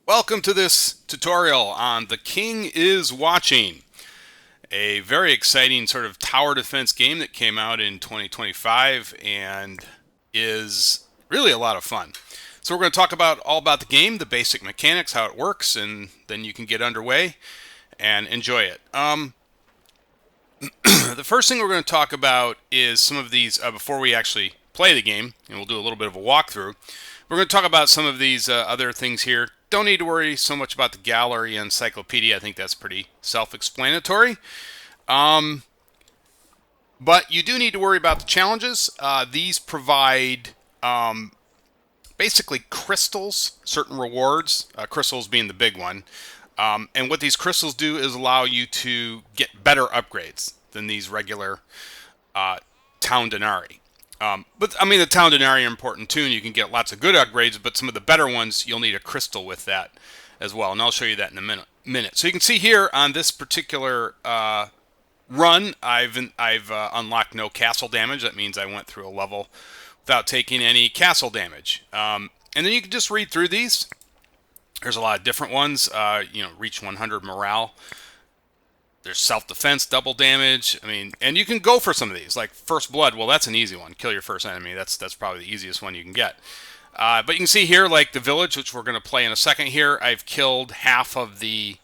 Welcome to this tutorial on The King is Watching, a very exciting sort of tower defense game that came out in 2025 and is really a lot of fun. So we're going to talk about all about the game, the basic mechanics, how it works, and then you can get underway and enjoy it. The first thing we're going to talk about is some of these, before we actually play the game, and we'll do a little bit of a walkthrough. We're going to talk about some of these other things here. Don't need to worry so much about the gallery encyclopedia. I think that's pretty self-explanatory. But you do need to worry about the challenges. These provide basically crystals, certain rewards, crystals being the big one. And what these crystals do is allow you to get better upgrades than these regular town denarii. But I mean, the town denarii are important too, and you can get lots of good upgrades, but some of the better ones, you'll need a crystal with that as well, and I'll show you that in a minute. So you can see here on this particular run, I've unlocked no castle damage. That means I went through a level without taking any castle damage. And then you can just read through these. There's a lot of different ones. Reach 100 morale. There's self-defense, double damage. I mean, and you can go for some of these, like First Blood. Well, that's an easy one. Kill your first enemy. That's probably the easiest one you can get. But you can see here, like the village, which we're going to play in a second here, I've killed half of the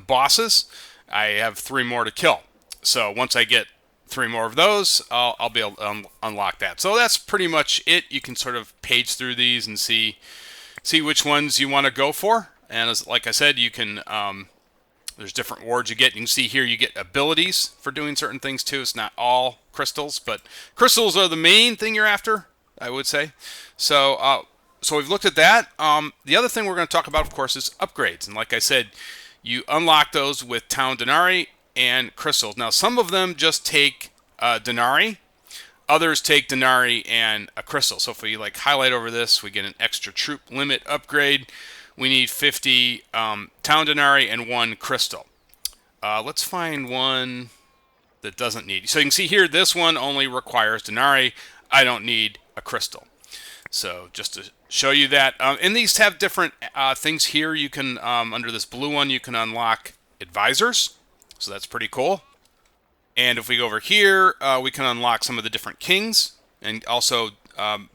bosses. I have 3 more to kill. So once I get 3 more of those, I'll be able to unlock that. So that's pretty much it. You can sort of page through these and see which ones you want to go for. And like I said, you can... there's different rewards you get. You can see here you get abilities for doing certain things too. It's not all crystals, but crystals are the main thing you're after, I would say. So we've looked at that. The other thing we're going to talk about, of course, is upgrades. And like I said, you unlock those with town denarii and crystals. Now, some of them just take denarii. Others take denarii and a crystal. So if we highlight over this, we get an extra troop limit upgrade. We need 50 town denarii and 1 crystal. Let's find one that doesn't need. So you can see here, this one only requires denarii. I don't need a crystal. So just to show you that. And these have different things here. You can, under this blue one, you can unlock advisors. So that's pretty cool. And if we go over here, we can unlock some of the different kings and also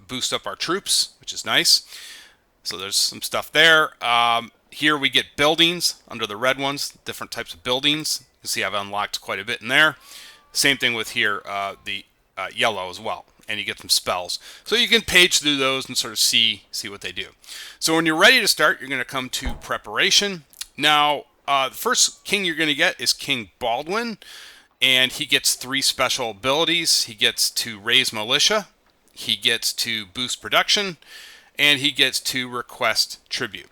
boost up our troops, which is nice. So there's some stuff there. Here we get buildings under the red ones, different types of buildings. You can see I've unlocked quite a bit in there. Same thing with here, the yellow as well. And you get some spells. So you can page through those and sort of see what they do. So when you're ready to start, you're going to come to preparation. Now, the first king you're going to get is King Baldwin. And he gets 3 special abilities. He gets to raise militia. He gets to boost production. And he gets to request tribute.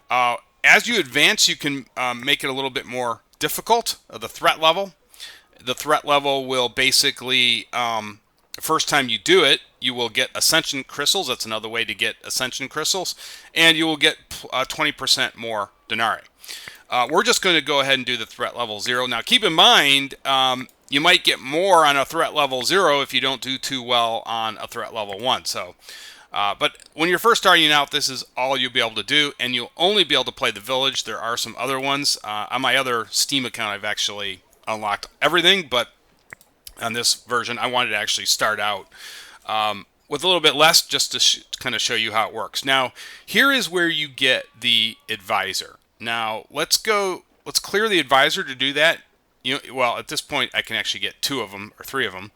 As you advance, you can make it a little bit more difficult, the threat level. The threat level will basically, the first time you do it, you will get Ascension Crystals. That's another way to get Ascension Crystals. And you will get 20% more denarii. We're just going to go ahead and do the threat level 0. Now, keep in mind, you might get more on a threat level 0 if you don't do too well on a threat level 1. So... but when you're first starting out, this is all you'll be able to do, and you'll only be able to play the village. There are some other ones. On my other Steam account, I've actually unlocked everything, but on this version, I wanted to actually start out with a little bit less just to kind of show you how it works. Now, here is where you get the advisor. Now, let's clear the advisor to do that. Well, at this point, I can actually get 2 of them or 3 of them.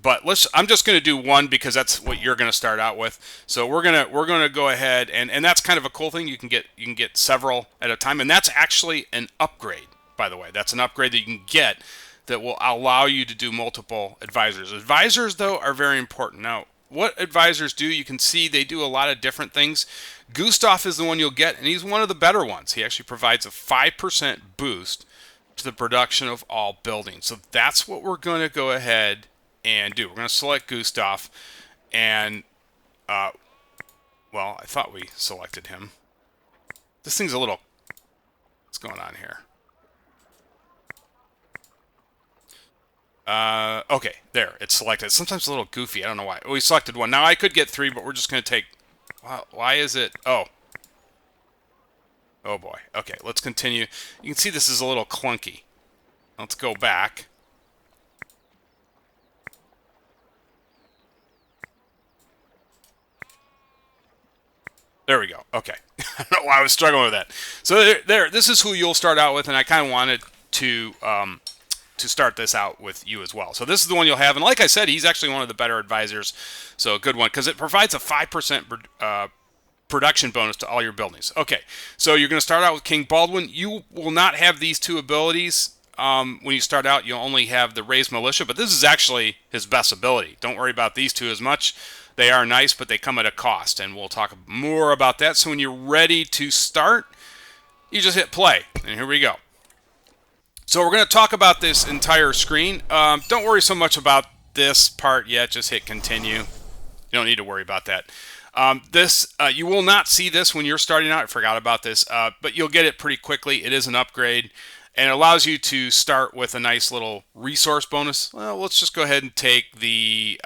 But I'm just going to do 1 because that's what you're going to start out with. So we're gonna go ahead and that's kind of a cool thing. You can get several at a time, and that's actually an upgrade. By the way, that's an upgrade that you can get that will allow you to do multiple advisors. Advisors, though, are very important. Now, what advisors do, you can see they do a lot of different things. Gustav is the one you'll get, and he's one of the better ones. He actually provides a 5% boost to the production of all buildings. So that's what we're going to go ahead and do. We're going to select Gustav, and well, I thought we selected him. This thing's a little... What's going on here? Okay, there, it's selected. Sometimes it's a little goofy. I don't know why. We selected 1. Now I could get 3, but we're just going to take... Why is it... Oh. Oh boy. Okay, let's continue. You can see this is a little clunky. Let's go back. There we go. Okay. I don't know why I was struggling with that. So there. This is who you'll start out with, and I kind of wanted to start this out with you as well. So this is the one you'll have, and like I said, he's actually one of the better advisors. So a good one because it provides a 5% production bonus to all your buildings. Okay, so you're going to start out with King Baldwin. You will not have these two abilities when you start out. You'll only have the Raised Militia, but this is actually his best ability. Don't worry about these two as much. They are nice, but they come at a cost, and we'll talk more about that. So when you're ready to start, you just hit play, and here we go. So we're going to talk about this entire screen. Don't worry so much about this part yet. Just hit continue. You don't need to worry about that. You will not see this when you're starting out. I forgot about this, but you'll get it pretty quickly. It is an upgrade, and it allows you to start with a nice little resource bonus. Well, let's just go ahead and take the...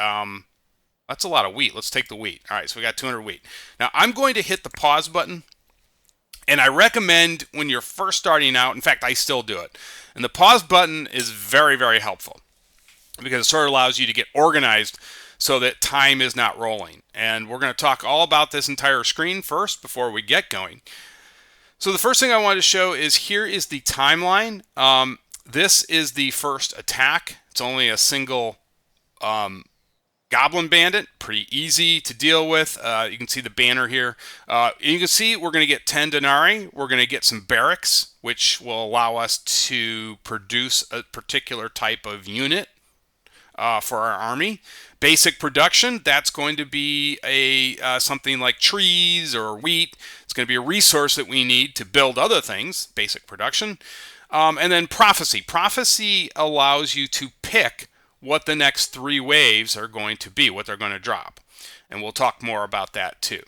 that's a lot of wheat. Let's take the wheat. All right, so we got 200 wheat. Now, I'm going to hit the pause button, and I recommend when you're first starting out, in fact, I still do it, and the pause button is very, very helpful because it sort of allows you to get organized so that time is not rolling. And we're going to talk all about this entire screen first before we get going. So the first thing I wanted to show is here is the timeline. This is the first attack. It's only a single Goblin Bandit, pretty easy to deal with. You can see the banner here. You can see we're going to get 10 denarii. We're going to get some barracks, which will allow us to produce a particular type of unit for our army. Basic production, that's going to be something like trees or wheat. It's going to be a resource that we need to build other things, basic production. And then prophecy. Prophecy allows you to pick what the next 3 waves are going to be, what they're going to drop. And we'll talk more about that too.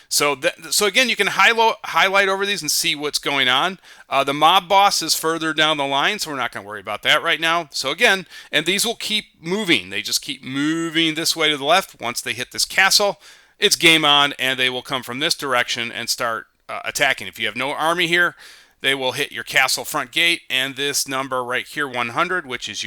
So again, you can highlight over these and see what's going on. The mob boss is further down the line, so we're not going to worry about that right now. So again, and these will keep moving. They just keep moving this way to the left. Once they hit this castle, it's game on, and they will come from this direction and start attacking. If you have no army here, they will hit your castle front gate, and this number right here, 100, which is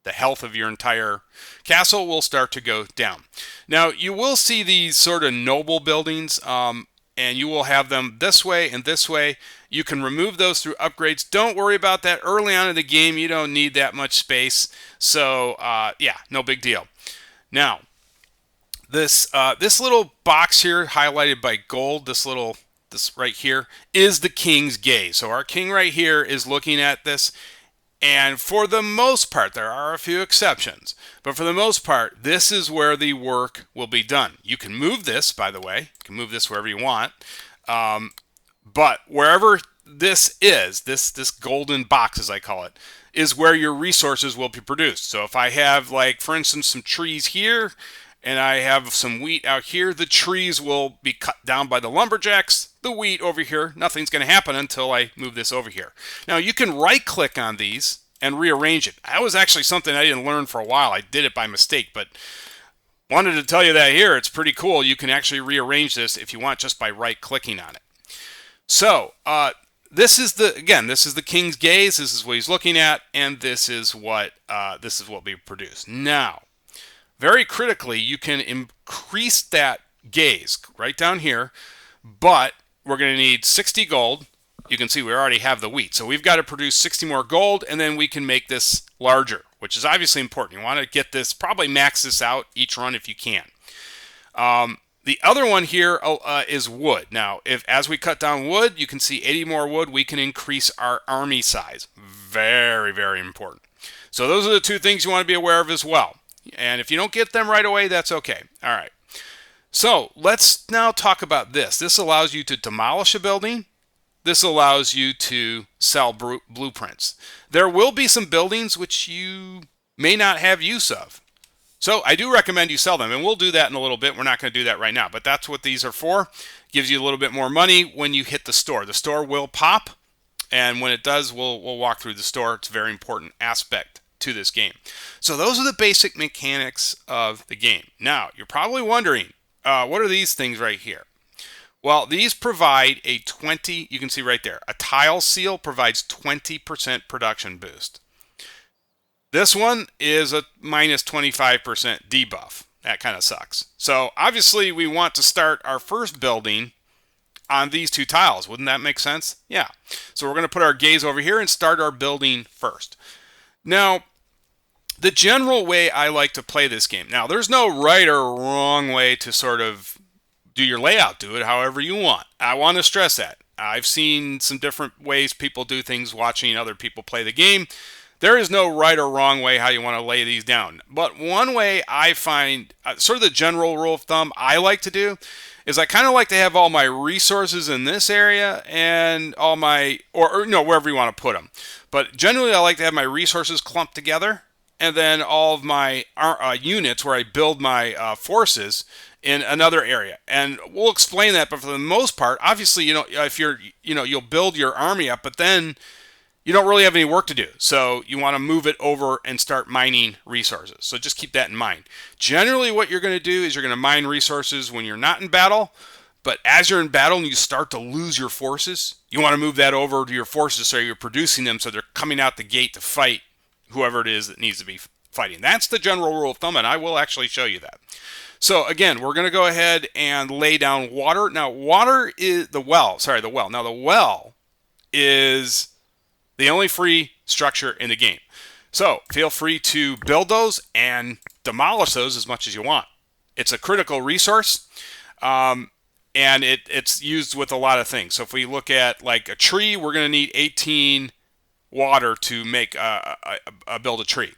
the health of your entire castle, will start to go down. Now, you will see these sort of noble buildings, and you will have them this way and this way. You can remove those through upgrades. Don't worry about that. Early on in the game, you don't need that much space. So, yeah, no big deal. Now, this little box here highlighted by gold, this right here, is the King's Gaze. So our king right here is looking at this. And for the most part, there are a few exceptions, but for the most part, this is where the work will be done. You can move this, by the way. You can move this wherever you want. But wherever this is, this golden box, as I call it, is where your resources will be produced. So if I have, like, for instance, some trees here, and I have some wheat out here, the trees will be cut down by the lumberjacks. The wheat over here, nothing's going to happen until I move this over here. Now, you can right-click on these and rearrange it. That was actually something I didn't learn for a while. I did it by mistake, but wanted to tell you that here. It's pretty cool. You can actually rearrange this if you want just by right-clicking on it. So, this is the King's Gaze. This is what he's looking at, and this is what we produce. Now, very critically, you can increase that gaze right down here, but we're going to need 60 gold. You can see we already have the wheat. So we've got to produce 60 more gold, and then we can make this larger, which is obviously important. You want to get this, probably max this out each run if you can. The other one here is wood. Now, as we cut down wood, you can see 80 more wood, we can increase our army size. Very, very important. So those are the 2 things you want to be aware of as well. And if you don't get them right away, that's okay. All right. So let's now talk about this. This allows you to demolish a building. This allows you to sell blueprints. There will be some buildings which you may not have use of. So I do recommend you sell them, and we'll do that in a little bit. We're not going to do that right now, but that's what these are for. Gives you a little bit more money when you hit the store. The store will pop, and when it does, we'll walk through the store. It's a very important aspect to this game. So those are the basic mechanics of the game. Now, you're probably wondering, what are these things right here? Well, these provide a 20, you can see right there, a tile seal provides 20% production boost. This one is a minus 25% debuff. That kind of sucks. So obviously we want to start our first building on these two tiles. Wouldn't that make sense? Yeah. So we're going to put our gaze over here and start our building first. Now, the general way I like to play this game. Now, there's no right or wrong way to sort of do your layout. Do it however you want. I want to stress that. I've seen some different ways people do things watching other people play the game. There is no right or wrong way how you want to lay these down. But one way I find, sort of the general rule of thumb I like to do, is I kind of like to have all my resources in this area and all my, or wherever you want to put them. But generally I like to have my resources clumped together, and then all of my units where I build my forces in another area. And we'll explain that, but for the most part, obviously, if you'll build your army up, but then you don't really have any work to do. So you want to move it over and start mining resources. So just keep that in mind. Generally, what you're going to do is you're going to mine resources when you're not in battle. But as you're in battle and you start to lose your forces, you want to move that over to your forces so you're producing them so they're coming out the gate to fight whoever it is that needs to be fighting. That's the general rule of thumb, and I will actually show you that. So again, we're going to go ahead and lay down water. Now, water is the well. Now, the well is the only free structure in the game. So feel free to build those and demolish those as much as you want. It's a critical resource, and it's used with a lot of things. So if we look at like a tree, we're going to need 18 water to make build a tree.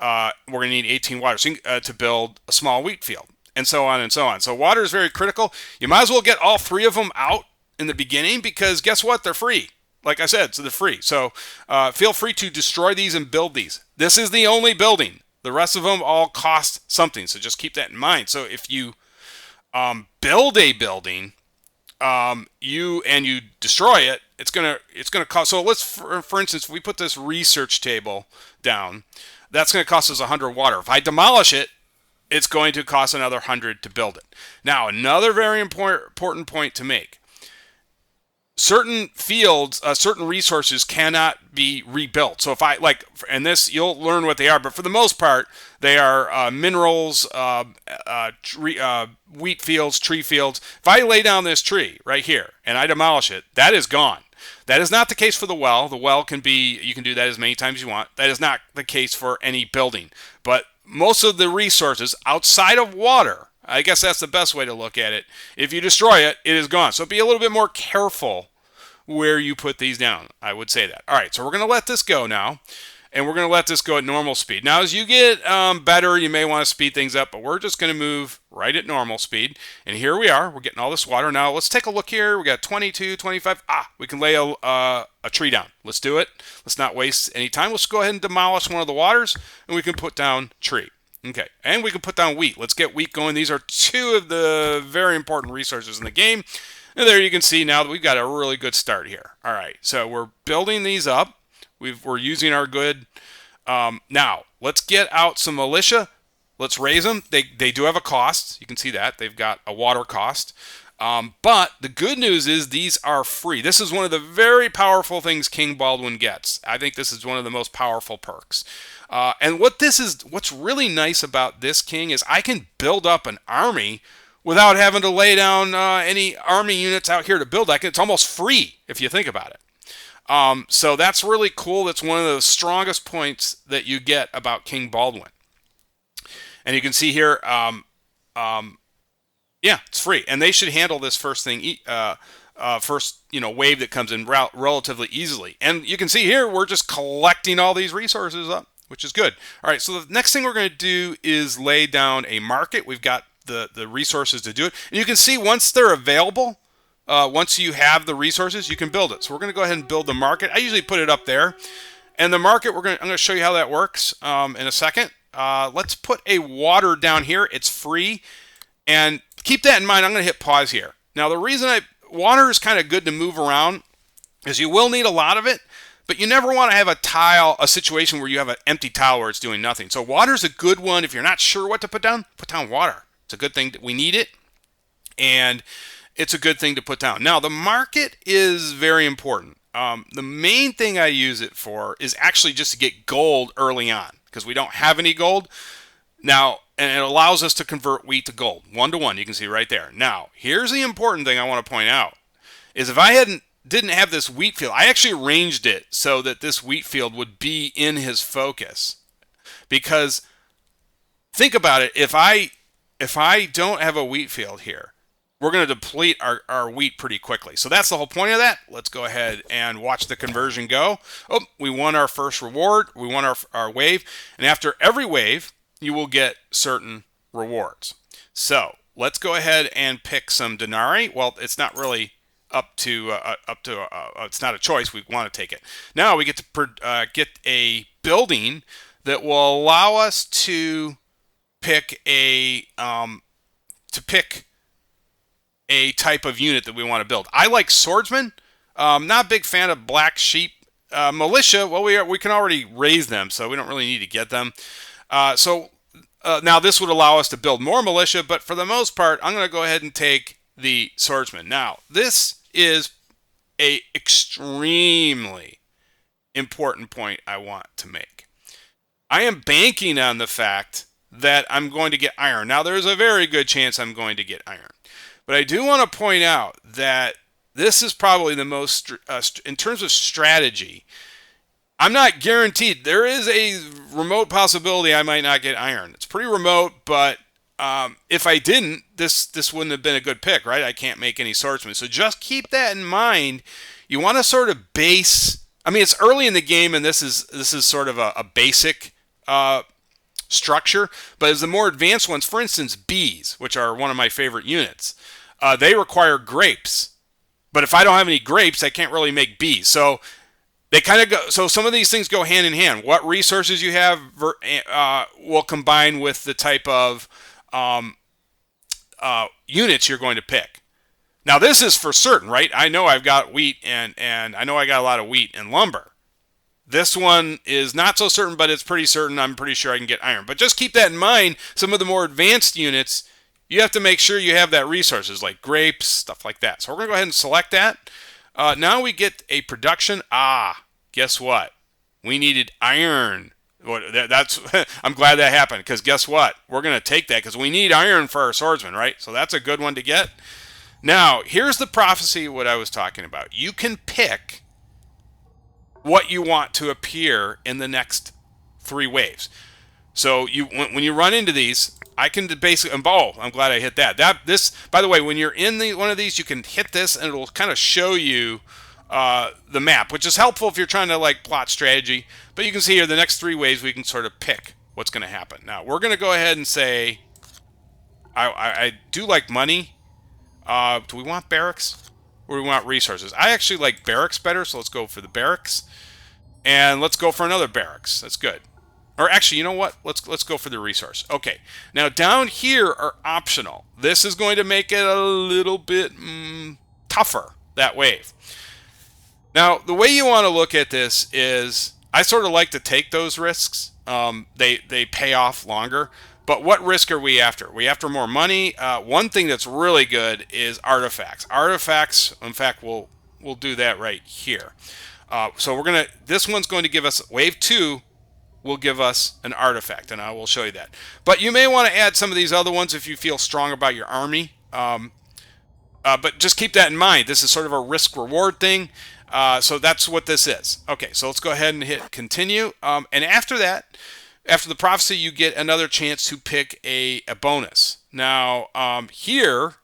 We're going to need 18 water to build a small wheat field, and so on and so on. So water is very critical. You might as well get all three of them out in the beginning, because guess what? They're free. Like I said, so they're free. So feel free to destroy these and build these. This is the only building. The rest of them all cost something. So just keep that in mind. So if you build a building, you destroy it, it's gonna cost. So let's for instance, if we put this research table down, that's going to cost us 100 water. If I demolish it, it's going to cost another 100 to build it. Now, another very important point to make. Certain fields, certain resources cannot be rebuilt. So if I and this, you'll learn what they are, but for the most part, they are minerals, wheat fields, tree fields. If I lay down this tree right here and I demolish it, that is gone. That is not the case for the well. The well you can do that as many times as you want. That is not the case for any building. But most of the resources outside of water, I guess that's the best way to look at it. If you destroy it, it is gone. So be a little bit more careful where you put these down. I would say that. All right, so we're going to let this go now, and we're going to let this go at normal speed. Now, as you get better, you may want to speed things up, but we're just going to move right at normal speed. And here we are. We're getting all this water. Now, let's take a look here. We got 22, 25. We can lay a tree down. Let's do it. Let's not waste any time. Let's go ahead and demolish one of the waters, and we can put down tree. Okay, and we can put down wheat. Let's get wheat going. These are two of the very important resources in the game. And there you can see now that we've got a really good start here. All right, so we're building these up. We're using our good. Now, let's get out some militia. Let's raise them. They do have a cost. You can see that. They've got a water cost. But the good news is these are free. This is one of the very powerful things King Baldwin gets. I think this is one of the most powerful perks. And what's really nice about this king is I can build up an army without having to lay down any army units out here to build. It's almost free if you think about it. So that's really cool. That's one of the strongest points that you get about King Baldwin. And you can see here, yeah, it's free. And they should handle this first wave that comes in relatively easily. And you can see here, we're just collecting all these resources up, which is good. All right, so the next thing we're going to do is lay down a market. We've got the resources to do it. And you can see once they're available, once you have the resources, you can build it. So we're going to go ahead and build the market. I usually put it up there. And the market, I'm going to show you how that works in a second. Let's put a water down here. It's free. And keep that in mind. I'm going to hit pause here. Now, the reason water is kind of good to move around is you will need a lot of it, but you never want to have a situation where you have an empty tile where it's doing nothing. So water is a good one. If you're not sure what to put down water. It's a good thing that we need it. And it's a good thing to put down. Now, the market is very important. The main thing I use it for is actually just to get gold early on because we don't have any gold. Now, and it allows us to convert wheat to gold, 1-to-1, you can see right there. Now, here's the important thing I want to point out, is if I didn't have this wheat field, I actually arranged it so that this wheat field would be in his focus. Because think about it, if I don't have a wheat field here, we're going to deplete our wheat pretty quickly. So that's the whole point of that. Let's go ahead and watch the conversion go. Oh, we won our first reward. We won our wave. And after every wave, you will get certain rewards. So let's go ahead and pick some denarii. Well, it's not really it's not a choice. We want to take it. Now we get to get a building that will allow us to pick a type of unit that we want to build. I like swordsmen. Not a big fan of black sheep. Militia, well, we can already raise them, so we don't really need to get them. Now this would allow us to build more militia, but for the most part, I'm going to go ahead and take the swordsman. Now, this is a extremely important point I want to make. I am banking on the fact that I'm going to get iron. Now, there's a very good chance I'm going to get iron. But I do want to point out that this is probably the most, in terms of strategy, I'm not guaranteed. There is a remote possibility I might not get iron. It's pretty remote, but if I didn't, this wouldn't have been a good pick, right? I can't make any swordsmen. So just keep that in mind. You want to sort of base. I mean, it's early in the game, and this is sort of a basic structure. But as the more advanced ones, for instance, bees, which are one of my favorite units, they require grapes. But if I don't have any grapes, I can't really make bees. So they kind of go. So some of these things go hand in hand. What resources you have will combine with the type of units you're going to pick. Now this is for certain, right? I know I've got wheat and I know I got a lot of wheat and lumber. This one is not so certain, but it's pretty certain. I'm pretty sure I can get iron. But just keep that in mind. Some of the more advanced units, you have to make sure you have that resources like grapes, stuff like that. So we're going to go ahead and select that. Now we get a production. Guess what? We needed iron. That's I'm glad that happened because guess what? We're going to take that because we need iron for our swordsman, right? So that's a good one to get. Now, here's the prophecy what I was talking about. You can pick what you want to appear in the next 3 waves. So when you run into these, I can basically, I'm glad I hit that. This, by the way, when you're in one of these, you can hit this and it'll kind of show you the map, which is helpful if you're trying to like plot strategy. But you can see here the next 3 waves we can sort of pick what's going to happen. Now we're going to go ahead and say, I do like money. Do we want barracks or do we want resources? I actually like barracks better, so let's go for the barracks. And let's go for another barracks. That's good. Or actually, you know what? Let's go for the resource. Okay. Now down here are optional. This is going to make it a little bit tougher, that wave. Now, the way you want to look at this is, I sort of like to take those risks. They pay off longer. But what risk are we after? We after more money? One thing that's really good is artifacts. Artifacts, in fact, we'll do that right here. So this one's going to give us, wave 2 will give us an artifact, and I will show you that. But you may want to add some of these other ones if you feel strong about your army. But just keep that in mind. This is sort of a risk-reward thing. So that's what this is. Okay, so let's go ahead and hit continue. And after that, after the prophecy, you get another chance to pick a bonus. Now, here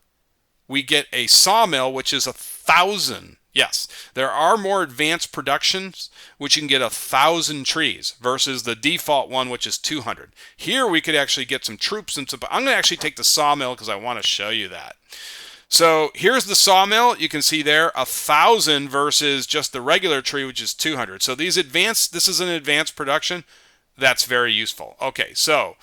we get a sawmill, which is 1,000. Yes, there are more advanced productions, which you can get 1,000 trees versus the default one, which is 200. Here we could actually get some troops and some. I'm going to actually take the sawmill because I want to show you that. So here's the sawmill. You can see there 1,000 versus just the regular tree, which is 200. So this is an advanced production. That's very useful. Okay, so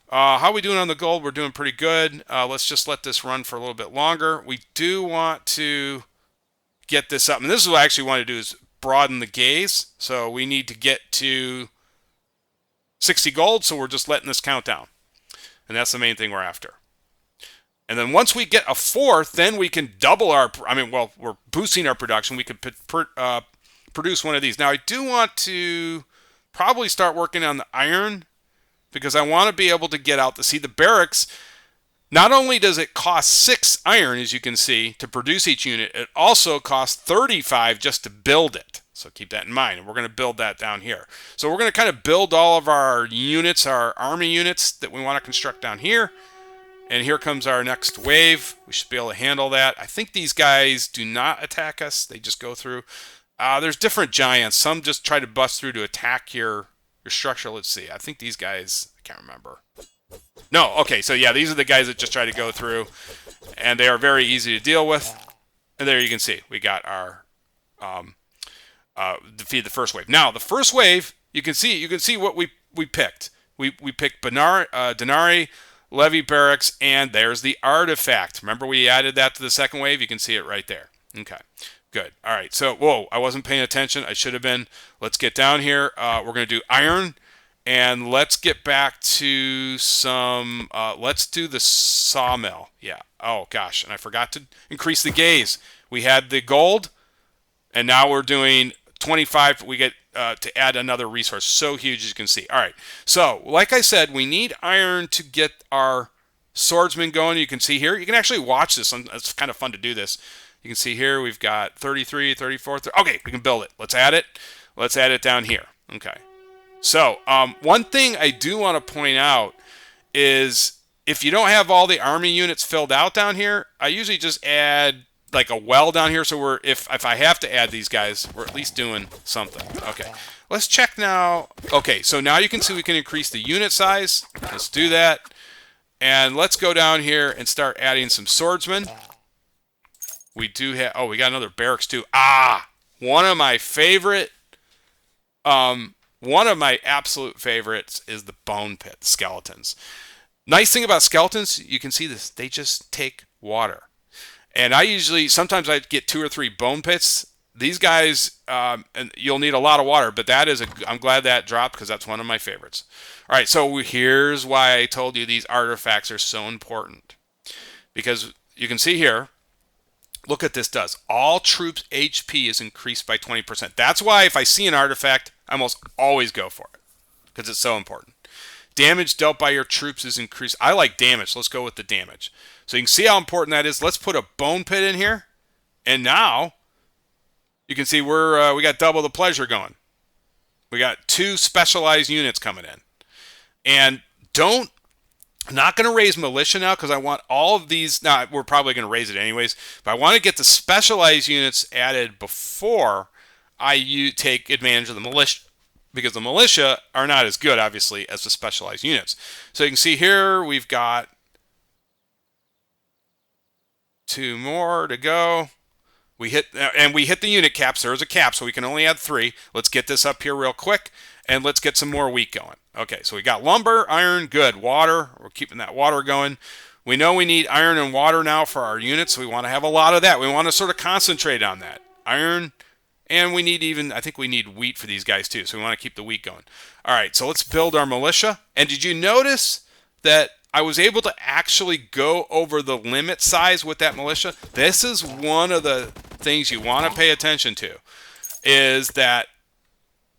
how are we doing on the gold? We're doing pretty good. Let's just let this run for a little bit longer. We do want to get this up. And this is what I actually want to do is broaden the gaze. So we need to get to 60 gold. So we're just letting this count down. And that's the main thing we're after. And then once we get a fourth, then we can double our, I mean, well, we're boosting our production. We could produce one of these. Now, I do want to probably start working on the iron because I want to be able to get out to see the barracks. Not only does it cost 6 iron, as you can see, to produce each unit, it also costs 35 just to build it. So keep that in mind. And we're going to build that down here. So we're going to kind of build all of our units, our army units that we want to construct down here. And here comes our next wave. We should be able to handle that. I think these guys do not attack us. They just go through. There's different giants. Some just try to bust through to attack your structure. Let's see. I think these guys, I can't remember. No, okay, so yeah, these are the guys that just try to go through, and they are very easy to deal with. And there you can see, we got our defeat the first wave. Now, the first wave, you can see what we picked. We picked Denari, Levy Barracks, and there's the artifact. Remember we added that to the second wave? You can see it right there. Okay, good. All right, so, whoa, I wasn't paying attention. I should have been. Let's get down here. We're going to do iron. And let's get back to some, let's do the sawmill. Yeah. Oh, gosh. And I forgot to increase the gaze. We had the gold, and now we're doing 25. We get to add another resource. So huge, as you can see. All right. So, like I said, we need iron to get our swordsman going. You can see here. You can actually watch this. It's kind of fun to do this. You can see here we've got 33, 34. Okay, we can build it. Let's add it. Let's add it down here. Okay. So, one thing I do want to point out is if you don't have all the army units filled out down here, I usually just add like a well down here. So if I have to add these guys, we're at least doing something. Okay, let's check now. Okay, so now you can see we can increase the unit size. Let's do that. And let's go down here and start adding some swordsmen. We do have, oh, we got another barracks too. One of my favorite, one of my absolute favorites is the bone pit, skeletons. Nice thing about skeletons, you can see this, they just take water. And sometimes I get 2 or 3 bone pits. These guys, and you'll need a lot of water, but I'm glad that dropped because that's one of my favorites. All right, so here's why I told you these artifacts are so important. Because you can see here, look what this does. All troops' HP is increased by 20%. That's why if I see an artifact, I almost always go for it because it's so important. Damage dealt by your troops is increased. I like damage. Let's go with the damage. So you can see how important that is. Let's put a bone pit in here. And now you can see we got double the pleasure going. We got 2 specialized units coming in. And I'm not going to raise militia now because I want all of these. Now, we're probably going to raise it anyways. But I want to get the specialized units added before I take advantage of the militia, because the militia are not as good, obviously, as the specialized units. So you can see here we've got 2 more to go. We hit the unit caps. There is a cap, so we can only add 3. Let's get this up here real quick, and let's get some more wheat going. Okay, so we got lumber, iron, good. Water, we're keeping that water going. We know we need iron and water now for our units, so we want to have a lot of that. We want to sort of concentrate on that. Iron. And we need I think we need wheat for these guys too, so we want to keep the wheat going. All right, so let's build our militia. And did you notice that I was able to actually go over the limit size with that militia? This is one of the things you want to pay attention to, is that,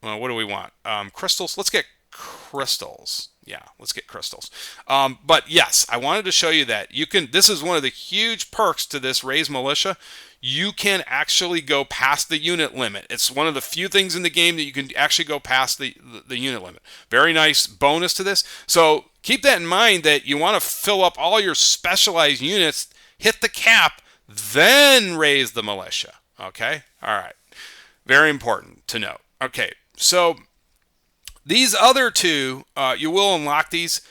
well, what do we want? Crystals. Let's get crystals. Yeah, let's get crystals. But yes, I wanted to show you that this is one of the huge perks to this raised militia. You can actually go past the unit limit. It's one of the few things in the game that you can actually go past the unit limit. Very nice bonus to this. So keep that in mind, that you want to fill up all your specialized units, hit the cap, then raise the militia. Okay? All right. Very important to note. Okay, so these other 2, you will unlock these,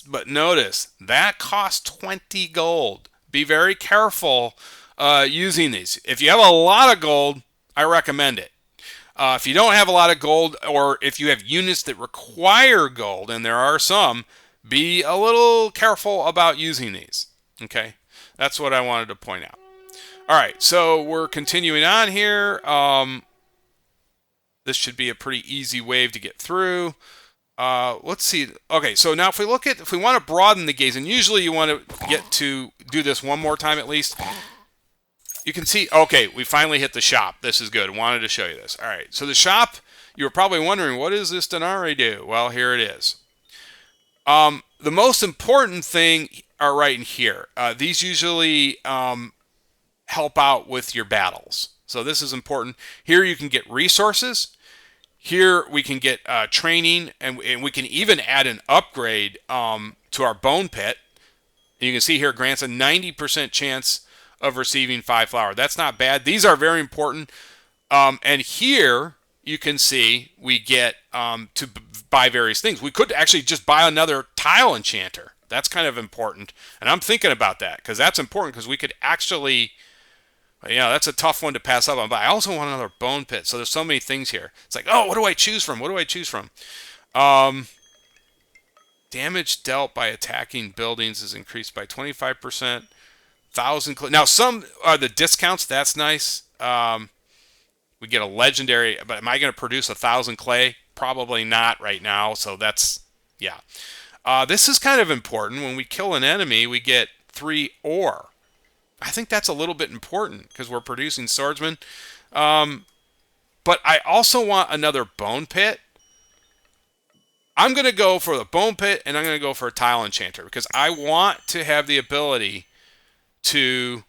but notice, that costs 20 gold. Be very careful using these. If you have a lot of gold, I recommend it. If you don't have a lot of gold, or if you have units that require gold, and there are some, be a little careful about using these. Okay, that's what I wanted to point out. All right, so we're continuing on here. This should be a pretty easy wave to get through. Let's see. Okay, so now if we want to broaden the gaze, and usually you want to get to do this one more time at least. You can see, okay, we finally hit the shop. This is good. Wanted to show you this. All right, so the shop, you were probably wondering, what does this Denari do? Well, here it is. The most important thing are right in here. These usually help out with your battles. So this is important. Here you can get resources. Here we can get training, and we can even add an upgrade to our bone pit. And you can see here grants a 90% chance of receiving 5 flour. That's not bad. These are very important. And here you can see we get to buy various things. We could actually just buy another tile enchanter. That's kind of important. And I'm thinking about that because that's important because we could actually, that's a tough one to pass up on. But I also want another bone pit. So there's so many things here. It's like, oh, what do I choose from? What do I choose from? Damage dealt by attacking buildings is increased by 25%. 1,000. Now, some are the discounts. That's nice. We get a legendary, but am I going to produce 1,000 clay? Probably not right now. So that's, yeah. This is kind of important. When we kill an enemy, we get 3 ore. I think that's a little bit important because we're producing swordsmen. But I also want another bone pit. I'm going to go for the bone pit, and I'm going to go for a tile enchanter because I want to have the ability to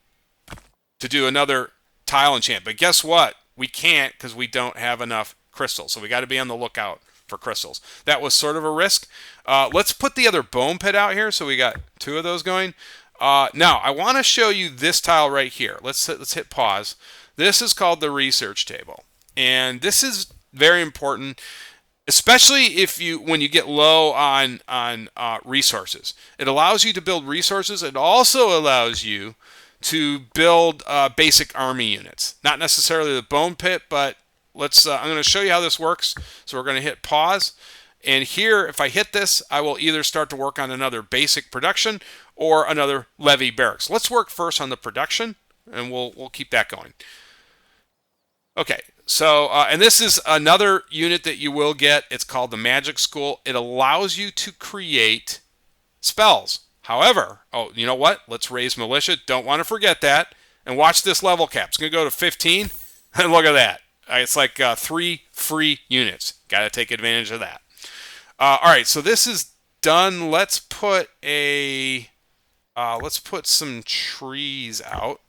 do another tile enchant. But guess what? We can't because we don't have enough crystals. So we got to be on the lookout for crystals. That was sort of a risk. Let's put the other bone pit out here. So we got 2 of those going. Now, I want to show you this tile right here. Let's hit pause. This is called the research table. And this is very important, especially when you get low on resources. It allows you to build resources. It also allows you to build basic army units. Not necessarily the bone pit, but I'm going to show you how this works. So we're going to hit pause. And here, if I hit this, I will either start to work on another basic production or another levy barracks. Let's work first on the production, and we'll keep that going. Okay. So, and this is another unit that you will get. It's called the Magic School. It allows you to create spells. However, you know what? Let's raise militia. Don't want to forget that. And watch this level cap. It's going to go to 15. And look at that. It's like 3 free units. Got to take advantage of that. All right, so this is done. Let's put some trees out.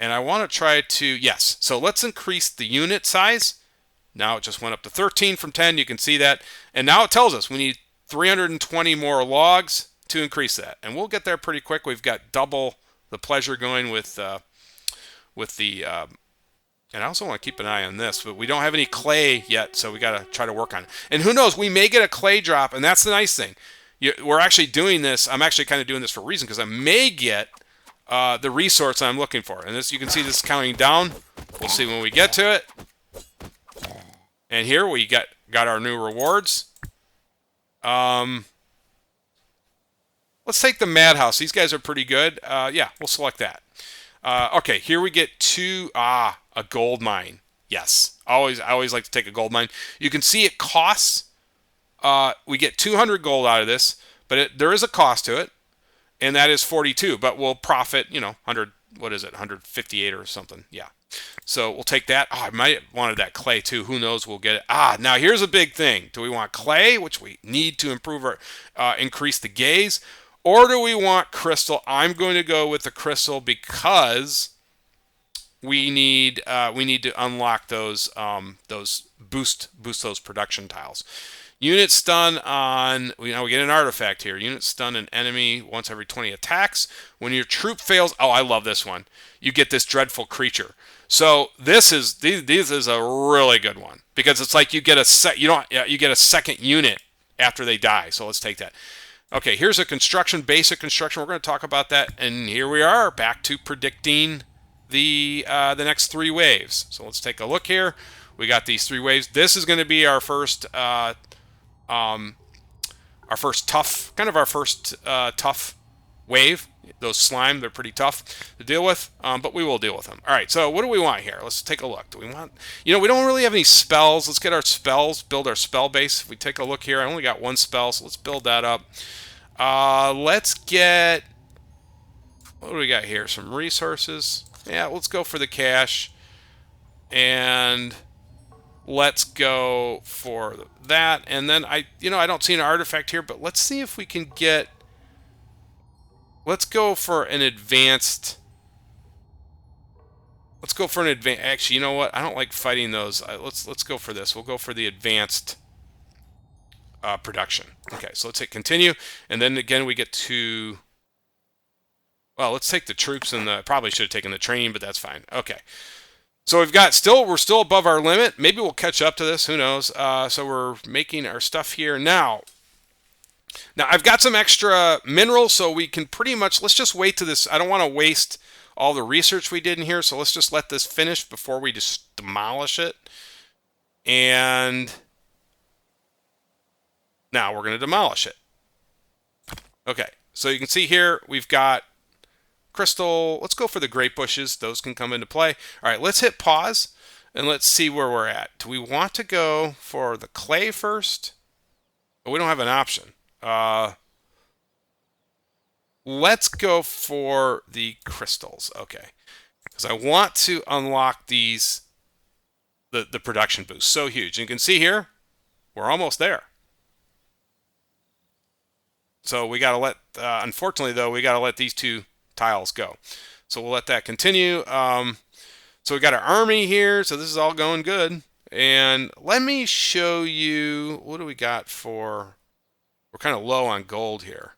And I want to try to, yes. So let's increase the unit size. Now it just went up to 13 from 10. You can see that. And now it tells us we need 320 more logs to increase that. And we'll get there pretty quick. We've got double the pleasure going with the, and I also want to keep an eye on this, but we don't have any clay yet, so we got to try to work on it. And who knows, we may get a clay drop, and that's the nice thing. We're actually doing this. I'm actually kind of doing this for a reason because I may get the resource I'm looking for. And this, you can see this is counting down. We'll see when we get to it. And here we got our new rewards. Let's take the Madhouse. These guys are pretty good. Yeah, we'll select that. Okay, here we get a gold mine. Yes, I always like to take a gold mine. You can see it costs. We get 200 gold out of this, but there is a cost to it. And that is 42, but we'll profit, 100, what is it, 158 or something. Yeah. So we'll take that. Oh, I might have wanted that clay too. Who knows? We'll get it. Now here's a big thing. Do we want clay, which we need to improve increase the gaze, or do we want crystal? I'm going to go with the crystal because we need to unlock those boost those production tiles. Unit stun on, we get an artifact here. Unit stun an enemy once every 20 attacks. When your troop fails, I love this one. You get this dreadful creature. So this is a really good one because it's like you get a second unit after they die. So let's take that. Okay, here's a basic construction. We're going to talk about that, and here we are back to predicting the next 3 waves. So let's take a look here. We got these 3 waves. This is going to be our first tough wave. Those slime, they're pretty tough to deal with, but we will deal with them. All right, so what do we want here? Let's take a look. Do we want, we don't really have any spells. Let's get our spells, build our spell base. If we take a look here, I only got one spell, so let's build that up. Let's get, what do we got here? Some resources. Yeah, let's go for the cash. And let's go for that. And then I don't see an artifact here, but let's see if we can get, let's go for an advanced, actually, you know what? I don't like fighting those. Let's go for this. We'll go for the advanced production. Okay, so let's hit continue. And then again, we get to, well, let's take the troops and the, probably should have taken the training, but that's fine. Okay. So we've got we're still above our limit. Maybe we'll catch up to this. Who knows? So we're making our stuff here now. Now I've got some extra minerals, so we can pretty much, let's just wait to this. I don't want to waste all the research we did in here, so let's just let this finish before we just demolish it. And now we're going to demolish it. Okay, so you can see here we've got crystal. Let's go for the grape bushes. Those can come into play. All right, let's hit pause and let's see where we're at. Do we want to go for the clay first? Oh, we don't have an option. Let's go for the crystals. Okay, because I want to unlock these, the production boost. So huge. And you can see here, we're almost there. So we got to let, unfortunately though, we got to let these two tiles go. So we'll let that continue. So we got our army here. So this is all going good. And let me show you, what do we got for, we're kind of low on gold here.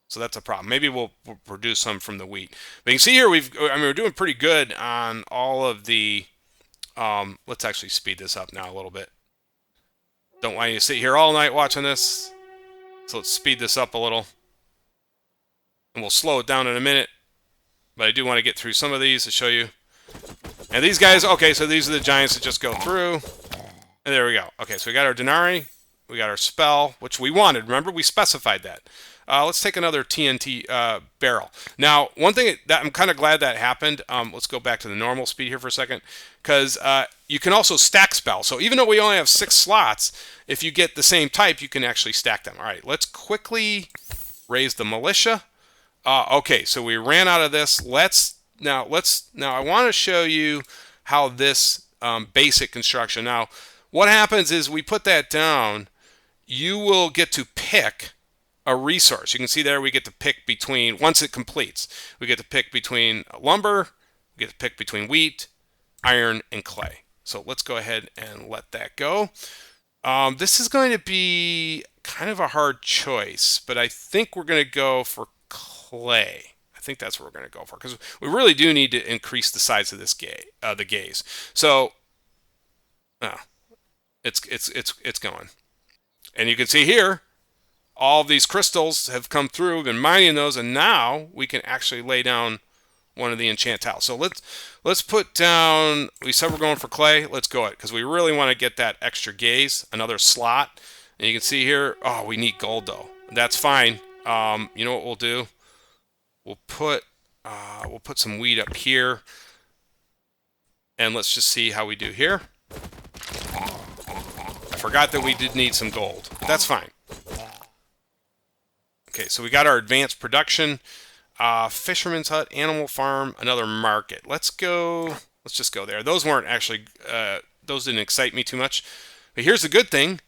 So that's a problem. Maybe we'll produce some from the wheat. But you can see here, we're doing pretty good on all of the, let's actually speed this up now a little bit. Don't want you to sit here all night watching this. So let's speed this up a little. And we'll slow it down in a minute. But I do want to get through some of these to show you. And these guys, okay, so these are the giants that just go through. And there we go. Okay, so we got our Denari. We got our spell, which we wanted. Remember, we specified that. Let's take another TNT barrel. Now, one thing that I'm kind of glad that happened, let's go back to the normal speed here for a second, because you can also stack spells. So even though we only have 6 slots, if you get the same type, you can actually stack them. All right, let's quickly raise the militia. Okay, so we ran out of this. Now I want to show you how this basic construction. Now, what happens is we put that down. You will get to pick a resource. You can see there we get to pick between, once it completes, we get to pick between lumber, we get to pick between wheat, iron, and clay. So let's go ahead and let that go. This is going to be kind of a hard choice, but I think we're going to go for clay. I think that's what we're going to go for, because we really do need to increase the size of this the gaze. So it's going. And you can see here, all of these crystals have come through. We've been mining those, and now we can actually lay down one of the enchant tiles. So let's put down, we said we're going for clay. Let's go it, because we really want to get that extra gaze, another slot. And you can see here, oh, we need gold though. That's fine. You know what we'll do? We'll put some wheat up here, and let's just see how we do here. I forgot that we did need some gold. That's fine. Okay, so we got our advanced production, fisherman's hut, animal farm, another market. Let's just go there. Those weren't actually, those didn't excite me too much. But here's the good thing.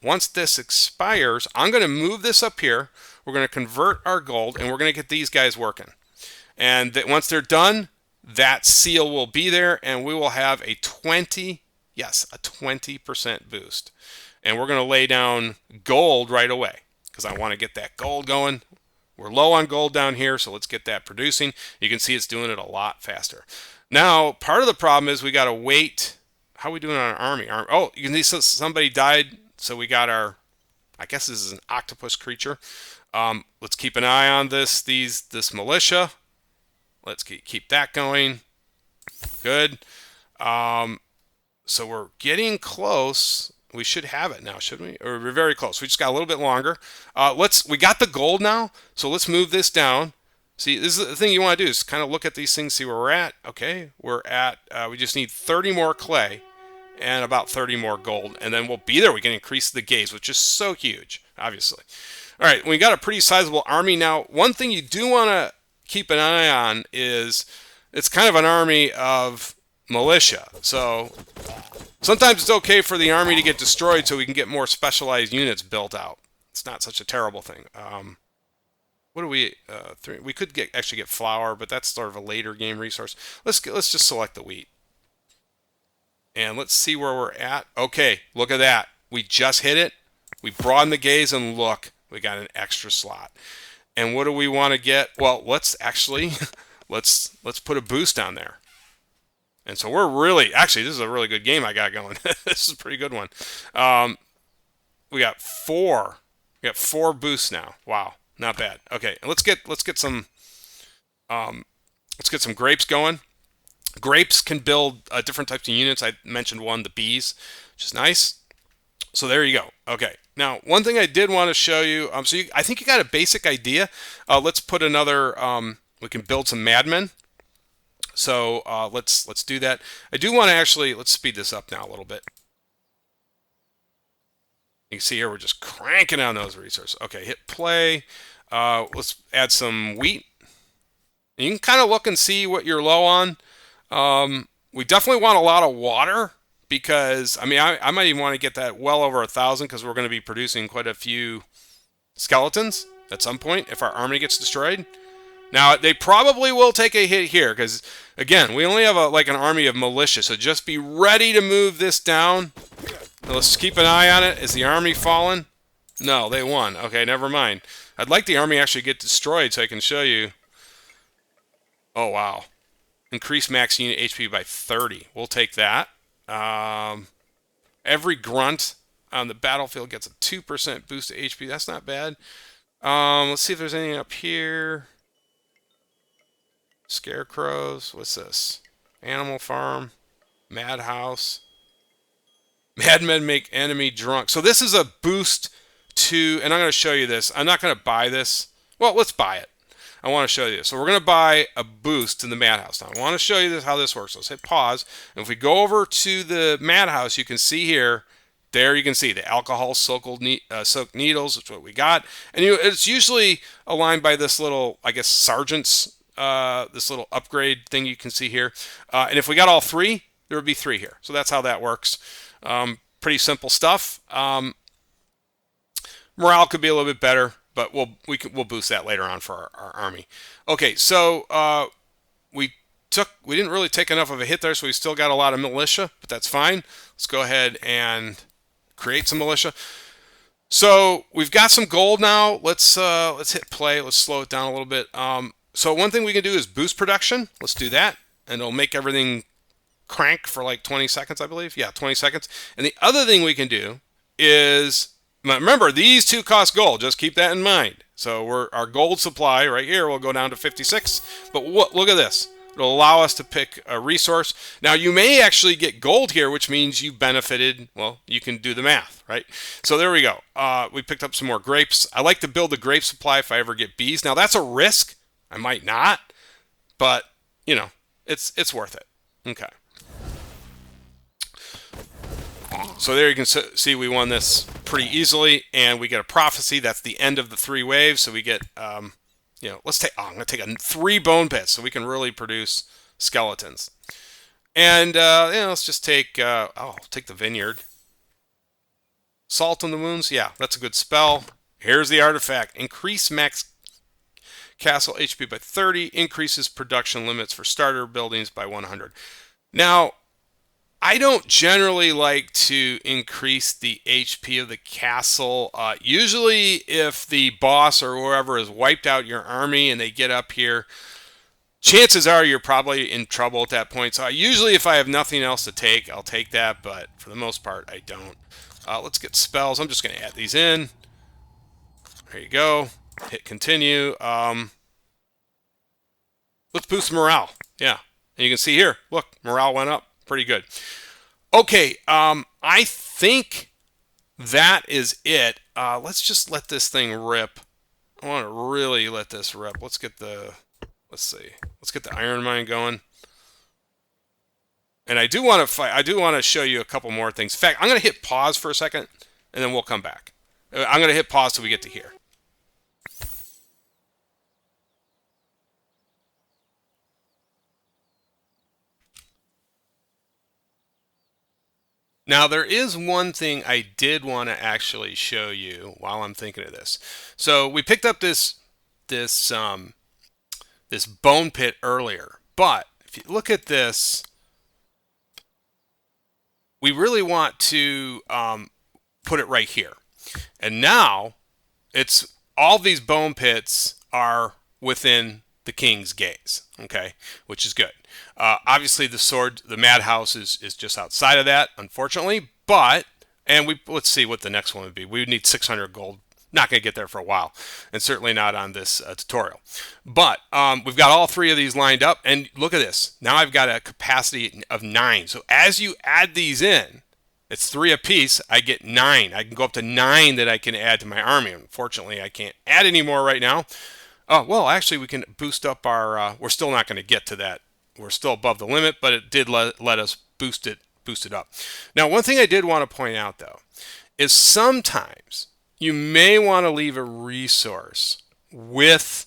Once this expires, I'm going to move this up here. We're going to convert our gold, and we're going to get these guys working. And once they're done, that seal will be there, and we will have a 20% boost. And we're going to lay down gold right away, because I want to get that gold going. We're low on gold down here, so let's get that producing. You can see it's doing it a lot faster. Now, part of the problem is we got to wait. How are we doing on our army? Oh, you can see somebody died, so we got our, I guess this is an octopus creature. Let's keep an eye on this militia. Let's keep that going. Good. So we're getting close. We should have it now, shouldn't we? Or we're very close. We just got a little bit longer. We got the gold now, so let's move this down. See, this is the thing you want to do is kind of look at these things, see where we're at. Okay, we're at, we just need 30 more clay and about 30 more gold, and then we'll be there. We can increase the gaze, which is so huge, obviously. All right, we got a pretty sizable army now. One thing you do want to keep an eye on is it's kind of an army of militia. So sometimes it's okay for the army to get destroyed so we can get more specialized units built out. It's not such a terrible thing. What do we? We could actually get flour, but that's sort of a later game resource. Let's just select the wheat, and let's see where we're at. Okay, look at that. We just hit it. We broaden the gaze, and look, we got an extra slot. And what do we want to get? Well, let's actually let's put a boost down there. And so we're really actually this is a really good game I got going. This is a pretty good one. We got four. We got 4 boosts now. Wow. Not bad. Okay, let's get some grapes going. Grapes can build different types of units. I mentioned one, the bees, which is nice. So there you go. Okay. Now, one thing I did want to show you. I think you got a basic idea. Let's put another. We can build some madmen. So let's do that. I do want to actually let's speed this up now a little bit. You can see here we're just cranking on those resources. Okay, hit play. Let's add some wheat. And you can kind of look and see what you're low on. We definitely want a lot of water because, I mean, I might even want to get that well over 1,000 because we're going to be producing quite a few skeletons at some point if our army gets destroyed. Now, they probably will take a hit here because, again, we only have like an army of militia, so just be ready to move this down. Now, let's keep an eye on it. Is the army fallen? No, they won. Okay, never mind. I'd like the army actually get destroyed so I can show you. Oh, wow. Increase max unit HP by 30. We'll take that. Every grunt on the battlefield gets a 2% boost to HP. That's not bad. Let's see if there's anything up here. Scarecrows. What's this? Animal Farm. Madhouse. Madmen make enemy drunk. So this is a boost to, and I'm going to show you this. I'm not going to buy this. Well, let's buy it. I want to show you this. So we're going to buy a boost to the Madhouse. Now, I want to show you how this works. Let's hit pause. And if we go over to the Madhouse, you can see here, there you can see the alcohol soaked needles, which is what we got. And it's usually aligned by this little, I guess, sergeant's, this little upgrade thing you can see here. And if we got all 3, there would be 3 here. So that's how that works. Pretty simple stuff. Morale could be a little bit better, but we'll boost that later on for our army. Okay, so we didn't really take enough of a hit there, so we still got a lot of militia, but that's fine. Let's go ahead and create some militia. So we've got some gold now. Let's hit play. Let's slow it down a little bit. So one thing we can do is boost production. Let's do that, and it'll make everything crank for like 20 seconds, I believe. Yeah, 20 seconds. And the other thing we can do is, remember, these 2 cost gold. Just keep that in mind. So our gold supply right here will go down to 56. But look at this. It'll allow us to pick a resource. Now, you may actually get gold here, which means you benefited. Well, you can do the math, right? So there we go. We picked up some more grapes. I like to build a grape supply if I ever get bees. Now, that's a risk. I might not. But, you know, it's worth it. Okay. So there you can see we won this pretty easily, and we get a prophecy. That's the end of the 3 waves. So we get, you know, I'm going to take 3 bone pits so we can really produce skeletons. And, you know, let's just take, take the vineyard. Salt on the wounds. Yeah, that's a good spell. Here's the artifact. Increase max castle HP by 30. Increases production limits for starter buildings by 100. Now, I don't generally like to increase the HP of the castle. Usually if the boss or whoever has wiped out your army and they get up here, chances are you're probably in trouble at that point. So usually if I have nothing else to take, I'll take that. But for the most part, I don't. Let's get spells. I'm just going to add these in. There you go. Hit continue. Let's boost morale. Yeah. And you can see here, look, morale went up. Pretty good. Okay, I think that is it. Let's just let this thing rip. I want to really let this rip. Let's get the Let's see. Let's get the iron mine going. And I do want to fight. I do want to show you a couple more things. In fact, I'm going to hit pause for a second, and then we'll come back. I'm going to hit pause till we get to here. Now, there is one thing I did want to actually show you while I'm thinking of this. So we picked up this this bone pit earlier, but if you look at this, we really want to put it right here. And now it's all these bone pits are within the king's gaze, okay, which is good. Obviously, the madhouse is just outside of that, unfortunately. But let's see what the next one would be. We would need 600 gold. Not going to get there for a while, and certainly not on this tutorial. But we've got all three of these lined up, and look at this. Now I've got a capacity of 9. So as you add these in, it's 3 apiece. I get 9. I can go up to 9 that I can add to my army. Unfortunately, I can't add any more right now. Oh, well, actually, we can boost up our... we're still not going to get to that. We're still above the limit, but it did let us boost it up. Now, one thing I did want to point out, though, is sometimes you may want to leave a resource with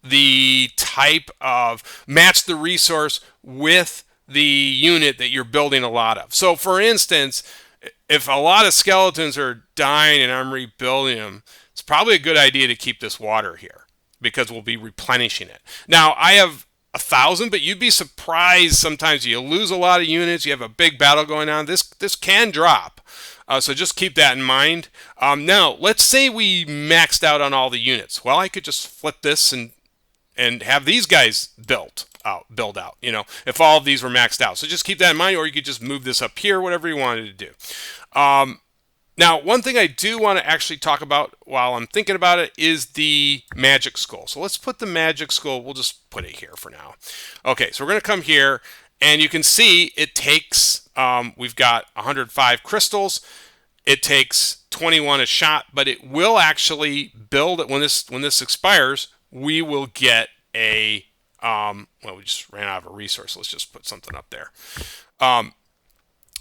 the type of... match the resource with the unit that you're building a lot of. So, for instance, if a lot of skeletons are dying and I'm rebuilding them, it's probably a good idea to keep this water here, because we'll be replenishing it. Now, I have 1,000, but you'd be surprised sometimes you lose a lot of units, you have a big battle going on. This can drop. So just keep that in mind. Now, let's say we maxed out on all the units. Well, I could just flip this and have these guys build out, you know, if all of these were maxed out. So just keep that in mind, or you could just move this up here, whatever you wanted to do. Now, one thing I do want to actually talk about while I'm thinking about it is the magic skull. So let's put the magic skull, we'll just put it here for now. Okay, so we're going to come here, and you can see it takes, we've got 105 crystals. It takes 21 a shot, but it will actually build it when this expires. We will get a, well, we just ran out of a resource. Let's just put something up there.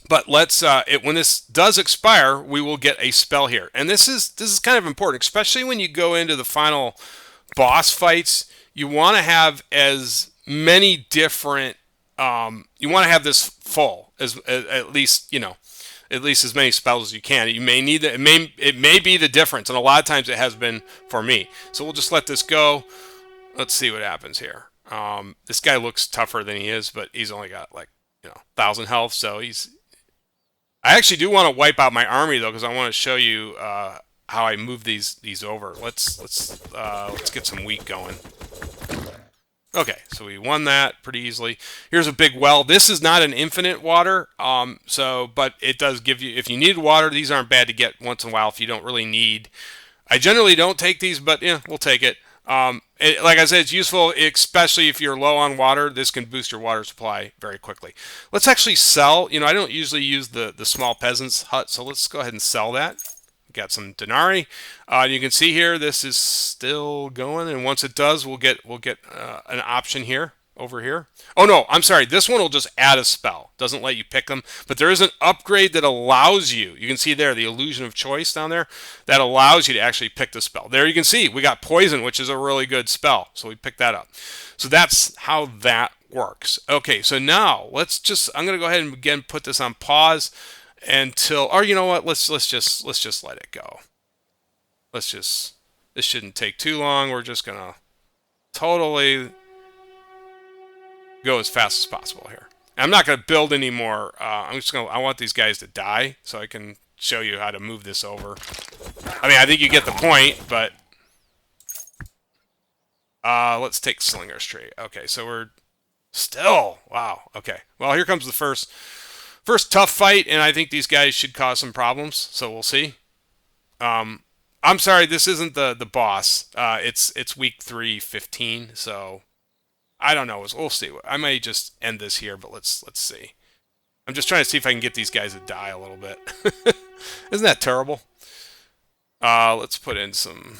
But let's when this does expire, we will get a spell here, and this is kind of important, especially when you go into the final boss fights. You want to have as many different. You want to have this full as at least, you know, at least as many spells as you can. You may need it may be the difference, and a lot of times it has been for me. So we'll just let this go. Let's see what happens here. This guy looks tougher than he is, but he's only got like, you know, 1,000 health, so he's. I actually do want to wipe out my army though, because I want to show you how I move these over. Let's get some wheat going. Okay, so we won that pretty easily. Here's a big well. This is not an infinite water, but it does give you, if you need water, these aren't bad to get once in a while if you don't really need. I generally don't take these, but yeah, we'll take it. Like I said, it's useful, especially if you're low on water. This can boost your water supply very quickly. Let's actually sell. You know, I don't usually use the small peasant's hut, so let's go ahead and sell that. Got some denarii. You can see here, this is still going, and once it does, we'll get an option here over here. Oh no, I'm sorry. This one will just add a spell. Doesn't let you pick them, but there is an upgrade that allows you. You can see there the illusion of choice down there that allows you to actually pick the spell. There you can see we got poison, which is a really good spell, so we picked that up. So that's how that works. Okay, so now I'm going to go ahead and again put this on pause until, or you know what? Let's just let it go. This shouldn't take too long. We're just gonna totally go as fast as possible here. And I'm not gonna build any more. I want these guys to die so I can show you how to move this over. I mean, I think you get the point, but let's take Slinger's Tree. Okay, so we're still, wow. Okay, well, here comes the first tough fight, and I think these guys should cause some problems, so we'll see. I'm sorry, this isn't the boss. It's week 3:15, so I don't know. We'll see. I may just end this here, but let's see. I'm just trying to see if I can get these guys to die a little bit. Isn't that terrible? Let's put in some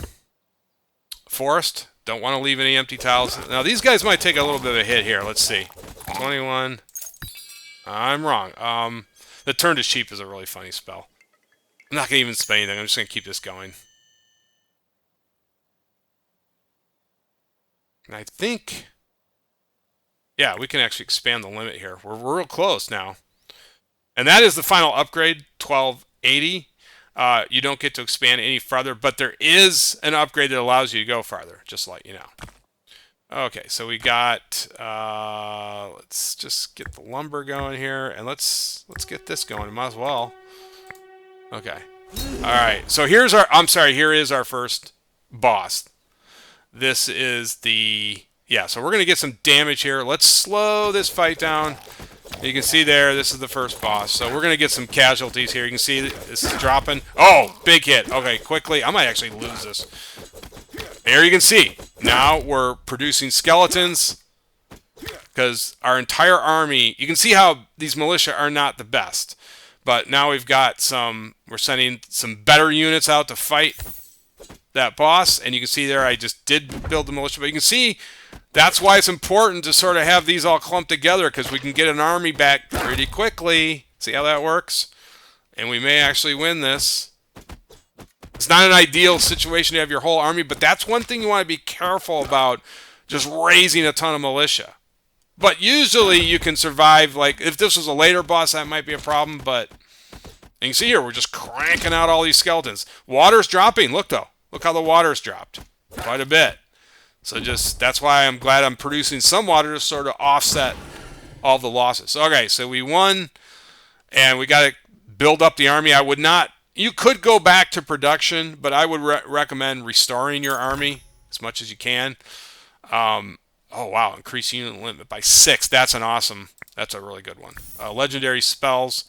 forest. Don't want to leave any empty tiles. Now, these guys might take a little bit of a hit here. Let's see. 21. I'm wrong. The Turn to Sheep is a really funny spell. I'm not going to even spend anything. I'm just going to keep this going. And I think... Yeah, we can actually expand the limit here. We're real close now. And that is the final upgrade, 1280. You don't get to expand any farther, but there is an upgrade that allows you to go farther, just to let you know. Okay, so we got, let's just get the lumber going here, and let's get this going. Might as well. Okay. All right, so here is our first boss. This is the, yeah, so we're going to get some damage here. Let's slow this fight down. You can see there, this is the first boss. So we're going to get some casualties here. You can see this is dropping. Oh, big hit. Okay, quickly. I might actually lose this. There you can see. Now we're producing skeletons because our entire army, you can see how these militia are not the best. But now we've got we're sending some better units out to fight that boss. And you can see there, I just did build the militia. But you can see that's why it's important to sort of have these all clumped together, because we can get an army back pretty quickly. See how that works? And we may actually win this. It's not an ideal situation to have your whole army, but that's one thing you want to be careful about, just raising a ton of militia. But usually you can survive. Like, if this was a later boss, that might be a problem, but you can see here, we're just cranking out all these skeletons. Water's dropping. Look, though. Look how the water's dropped. Quite a bit. So that's why I'm glad I'm producing some water to sort of offset all the losses. Okay, so we won, and we got to build up the army. I would not, you could go back to production, but I would recommend restoring your army as much as you can. Oh, wow, increase unit limit by 6. That's a really good one. Legendary spells.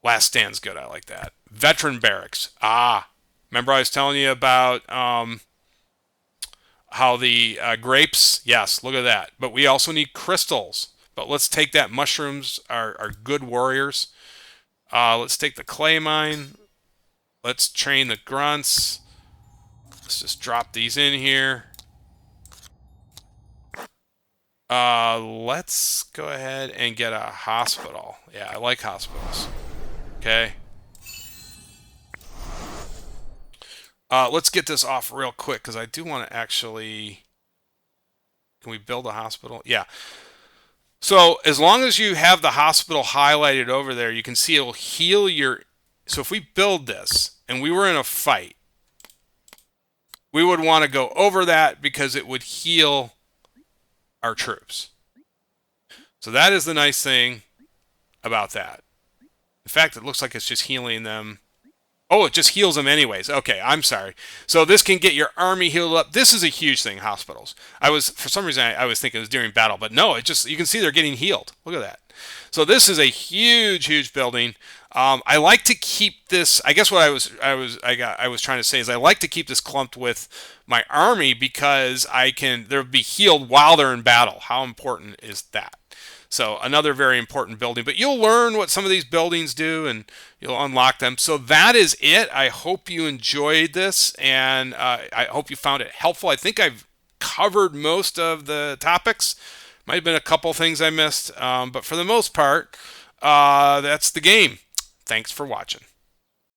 Last Stand's good, I like that. Veteran Barracks. Remember I was telling you about... how the grapes, yes, look at that. But we also need crystals. But let's take that. Mushrooms are good warriors. Let's take the clay mine. Let's train the grunts. Let's just drop these in here. Let's go ahead and get a hospital. Yeah, I like hospitals. Okay. Let's get this off real quick, because I do want to actually... Can we build a hospital? Yeah. So as long as you have the hospital highlighted over there, you can see it will heal your... So if we build this, and we were in a fight, we would want to go over that, because it would heal our troops. So that is the nice thing about that. In fact, it looks like it's just healing them... Oh, it just heals them anyways. Okay, I'm sorry. So this can get your army healed up. This is a huge thing, hospitals. For some reason, I was thinking it was during battle, but no, you can see they're getting healed. Look at that. So this is a huge, huge building. I like to keep this. I guess what I was trying to say is I like to keep this clumped with my army, because they'll be healed while they're in battle. How important is that? So another very important building, but you'll learn what some of these buildings do, and you'll unlock them. So that is it. I hope you enjoyed this, and I hope you found it helpful. I think I've covered most of the topics. Might have been a couple things I missed, but for the most part, that's the game. Thanks for watching.